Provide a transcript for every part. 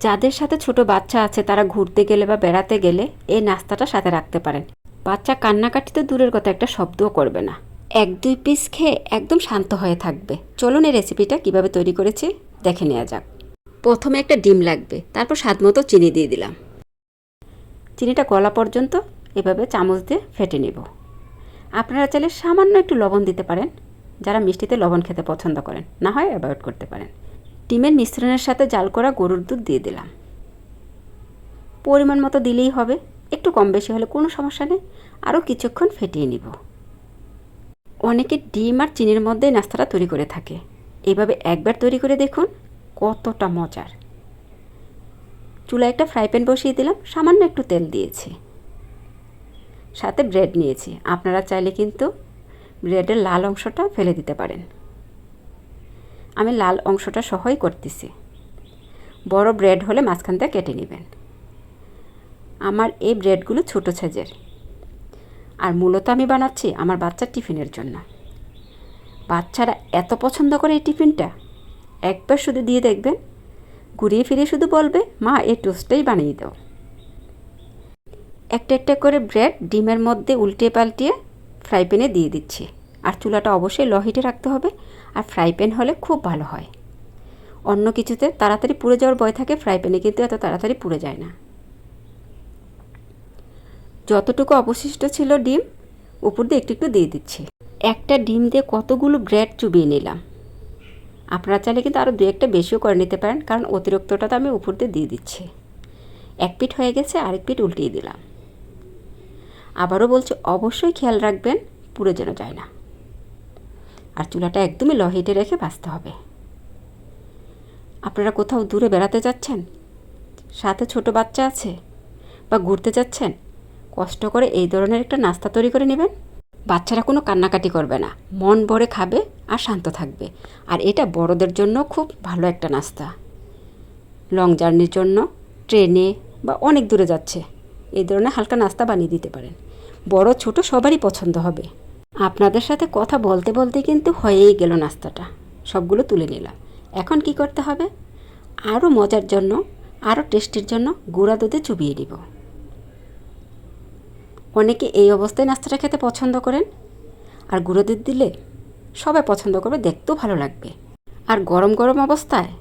যাদের সাথে ছোট বাচ্চা আছে তারা ঘুরতে গেলে বা বেড়াতে গেলে এই নাস্তাটা সাথে রাখতে পারেন। বাচ্চা কান্নাকাটি তো দূরের কথা, একটা শব্দও করবে না। 1-2 পিস খেয়ে একদম শান্ত হয়ে থাকবে। চলুন এই রেসিপিটা কীভাবে তৈরি করেছি দেখে নেওয়া যাক। প্রথমে একটা ডিম লাগবে, তারপর স্বাদ মতো চিনি দিয়ে দিলাম। চিনিটা গলা পর্যন্ত এভাবে চামচ দিয়ে ফেটে নেব। আপনারা চাইলে সামান্য একটু লবণ দিতে পারেন, যারা মিষ্টিতে লবণ খেতে পছন্দ করেন, না হয় অ্যাভয়েড করতে পারেন। ডিমের মিশ্রণের সাথে জাল করা গরুর দুধ দিয়ে দিলাম। পরিমাণ মতো দিলেই হবে, একটু কম বেশি হলে কোনো সমস্যা নেই। আরও কিছুক্ষণ ফেটিয়ে নিব। অনেকে ডিম আর চিনির মধ্যে নাস্তাটা তৈরি করে থাকে, এইভাবে একবার তৈরি করে দেখুন কতটা মজার। চুলায় একটা ফ্রাই প্যান বসিয়ে দিলাম, সামান্য একটু তেল দিয়েছি, সাথে ব্রেড নিয়েছি। আপনারা চাইলে কিন্তু ব্রেডের লাল অংশটা ফেলে দিতে পারেন, আমি লাল অংশটা সহই করতেছি। বড় ব্রেড হলে মাঝখান থেকে কেটে নেবেন। আমার এই ব্রেডগুলো ছোটো সাইজের, আর মূলত আমি বানাচ্ছি আমার বাচ্চার টিফিনের জন্য। বাচ্চারা এত পছন্দ করে এই টিফিনটা, একবার শুধু দিয়ে দেখবেন, ঘুরিয়ে ফিরিয়ে শুধু বলবে মা এই টোস্টটাই বানিয়ে দাও। একটা একটা করে ব্রেড ডিমের মধ্যে উল্টে পাল্টিয়ে ফ্রাই প্যানে দিয়ে দিচ্ছি। আর চুলাটা অবশ্যই লো হিটে রাখতে হবে, আর ফ্রাই প্যান হলে খুব ভালো হয়। অন্য কিছুতে তাড়াতাড়ি পুড়ে যাওয়ার ভয় থাকে, ফ্রাই প্যানে কিন্তু এত তাড়াতাড়ি পুড়ে যায় না। যতটুকু অবশিষ্ট ছিল ডিম উপর দিয়ে একটু একটু দিয়ে দিচ্ছি। একটা ডিম দিয়ে কতগুলো ব্রেড চুবিয়ে নিলাম। আপনারা চাইলে কিন্তু আরও 2-1টা বেশিও করে নিতে পারেন, কারণ অতিরিক্তটা তো আমি উপর দিয়ে দিচ্ছি। এক পিঠ হয়ে গেছে, আরেক পিঠ উল্টিয়ে দিলাম। আবারও বলছি, অবশ্যই খেয়াল রাখবেন পুড়ে যেন যায় না। আর চুলাটা একদমই লো হিটে রেখে ভাজতে হবে। আপনারা কোথাও দূরে বেড়াতে যাচ্ছেন, সাথে ছোট বাচ্চা আছে, বা ঘুরতে যাচ্ছেন, কষ্ট করে এই ধরনের একটা নাস্তা তৈরি করে নেবেন। বাচ্চারা কোনো কান্নাকাটি করবে না, মন ভরে খাবে আর শান্ত থাকবে। আর এটা বড়দের জন্য খুব ভালো একটা নাস্তা। লং জার্নির জন্য, ট্রেনে বা অনেক দূরে যাচ্ছে, এই ধরনের হালকা নাস্তা বানিয়ে দিতে পারেন। বড় ছোট সবারই পছন্দ হবে। আপনাদের সাথে কথা বলতে বলতে কিন্তু হয়েই গেল নাস্তাটা, সবগুলো তুলে নিলাম। এখন কি করতে হবে, আরও মজার জন্য, আরও টেস্টির জন্য গুঁড়া দুধে চুবিয়ে দিব। অনেকে এই অবস্থায় নাস্তাটা খেতে পছন্দ করেন, আর গুঁড়ো দুধ দিলে সবাই পছন্দ করবে, দেখতেও ভালো লাগবে। আর গরম গরম অবস্থায়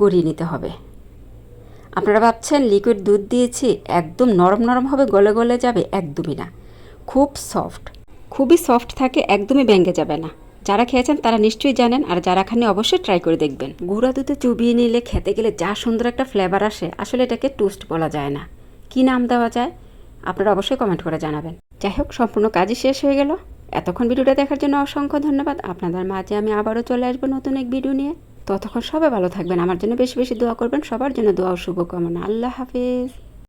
গড়িয়ে নিতে হবে। আপনারা ভাবছেন লিকুইড দুধ দিয়েছি একদম নরম নরম হবে, গলে গলে যাবে, একদমই না। খুব সফট, খুবই সফট থাকে, একদমই ভেঙে যাবে না। যারা খেয়েছেন তারা নিশ্চয়ই জানেন, আর যারা খাননি অবশ্যই ট্রাই করে দেখবেন। গুঁড়া দুধে চুবিয়ে নিলে খেতে গেলে যা সুন্দর একটা ফ্লেভার আসে, আসলে এটাকে টোস্ট বলা যায় না, কি নাম দেওয়া যায় আপনারা অবশ্যই কমেন্ট করে জানাবেন। যাই হোক, সম্পূর্ণ কাজই শেষ হয়ে গেল। এতক্ষণ ভিডিওটা দেখার জন্য অসংখ্য ধন্যবাদ। আপনাদের মাঝে আমি আবারও চলে আসবো নতুন এক ভিডিও নিয়ে। ততক্ষণ সবাই ভালো থাকবেন, আমার জন্য বেশি বেশি দোয়া করবেন, সবার জন্য দোয়া ও শুভকামনা। আল্লাহ হাফেজ।